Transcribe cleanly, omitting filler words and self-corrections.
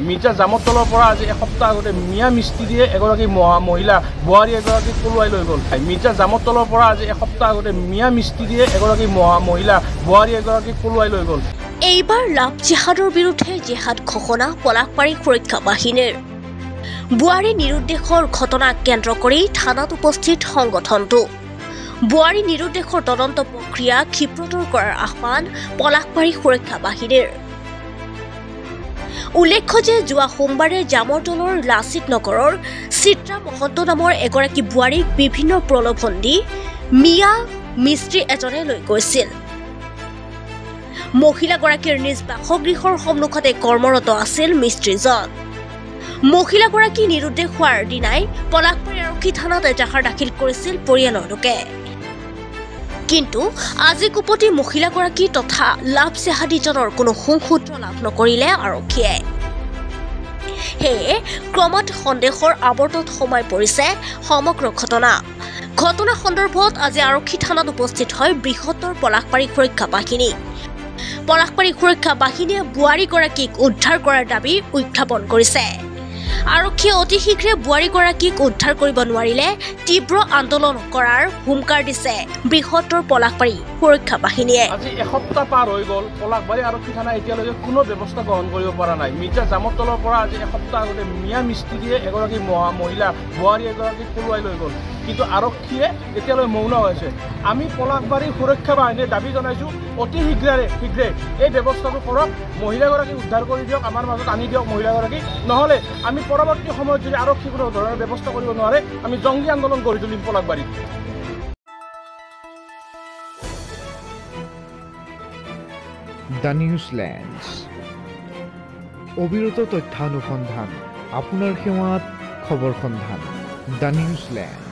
মিৰ্জা জামতলৰ পৰা আজি এসপ্তাহ আগতে মিয়া মিস্ত্ৰীয়ে এগৰাকী মহিলা বোৱাৰী এগৰাকীক পলুৱাই লৈ গ'ল। মিৰ্জা জামতলৰ পৰা আজি এসপ্তাহ আগতে মিয়া মিস্ত্ৰীয়ে এগৰাকী মহিলা বোৱাৰী এগৰাকীক পলুৱাই লৈ গ'ল। এইবাৰ লাভ জিহাদৰ বিৰুদ্ধে জিহাদ ঘোষণা পলাশবাৰী সুৰক্ষা বাহিনীৰ। বোৱাৰী নিৰুদ্দেশৰ ঘটনাক কেন্দ্ৰ কৰি থানাত উপস্থিত সংগঠনটো। বোৱাৰী নিৰুদ্দেশৰ তদন্ত প্ৰক্ৰিয়া ক্ষিপ্ৰতৰ কৰাৰ আহ্বান পলাশবাৰী সুৰক্ষা বাহিনীৰ। উল্লেখ্য যে যোৱা সোমবাৰে জামৰতলৰ লাচিত নগৰৰ চিত্ৰা মহন্ত নামৰ এগৰাকী বোৱাৰীক বিভিন্ন প্ৰলোভন দি মিয়া মিস্ত্ৰী এজনে লৈ গৈছিল। মহিলাগৰাকীৰ নিজ বাসগৃহৰ সন্মুখতে কৰ্মৰত আছিল মিস্ত্ৰীজন। মহিলাগৰাকী নিৰুদ্দেশ হোৱাৰ দিনাই পলাশবাৰী আৰক্ষী থানাত এজাহাৰ দাখিল কৰিছিল পৰিয়ালৰ লোকে। কিন্তু আজি কুপতি মহিলাগৰাকী তথা লাভ জেহাদীজনৰ কোনো সুসূত্ৰ লাভ নকৰিলে আৰক্ষীয়ে। সেয়ে ক্ৰমাৎ সন্দেহৰ আৱৰ্তত সোমাই পৰিছে সমগ্ৰ ঘটনা সন্দৰ্ভত আজি আৰক্ষী থানাত উপস্থিত হয় বৃহত্তৰ পলাশবাৰী সুৰক্ষা বাহিনী। পলাশবাৰী সুৰক্ষা বাহিনীয়ে বোৱাৰীগৰাকীক উদ্ধাৰ কৰাৰ দাবী উত্থাপন কৰিছে। আৰক্ষীয়ে অতি শীঘ্ৰে বোৱাৰীগৰাকীক উদ্ধাৰ কৰিব নোৱাৰিলে তীব্ৰ আন্দোলন কৰাৰ হুংকাৰ দিছে বৃহত্তৰ পলাশবাৰী সুৰক্ষা বাহিনীয়ে। আজি এসপ্তাহ পাৰ হৈ গ'ল, পলাশবাৰী আৰক্ষী থানা এতিয়ালৈকে কোনো ব্যৱস্থা গ্ৰহণ কৰিব পৰা নাই। মিৰ্জা জামতলৰ পৰা আজি এসপ্তাহ আগতে মিয়া মিস্ত্ৰীয়ে এগৰাকী মহিলা বোৱাৰী এগৰাকীক পলুৱাই লৈ গ'ল। কিন্তু আৰক্ষীয়ে এতিয়ালৈ মৌন হৈছে। আমি পলাশবাৰী সুৰক্ষা বাহিনীয়ে দাবী জনাইছোঁ অতি শীঘ্ৰে এই ব্যৱস্থাটো কৰক, মহিলাগৰাকীক উদ্ধাৰ কৰি দিয়ক, আমাৰ মাজত আনি দিয়ক মহিলাগৰাকীক। নহ'লে আমি পৰৱৰ্তী সময়ত যদি আৰক্ষী কোনো ধৰণৰ ব্যৱস্থা কৰিব নোৱাৰে আমি জংগী আন্দোলন গঢ়ি তুলিম পলাশবাৰীত। দ্য নিউজলেণ্ডছ অবিৰত তথ্যানুসন্ধান আপোনাৰ সেৱাত খবৰ সন্ধান। দ্য নিউজলেণ্ড।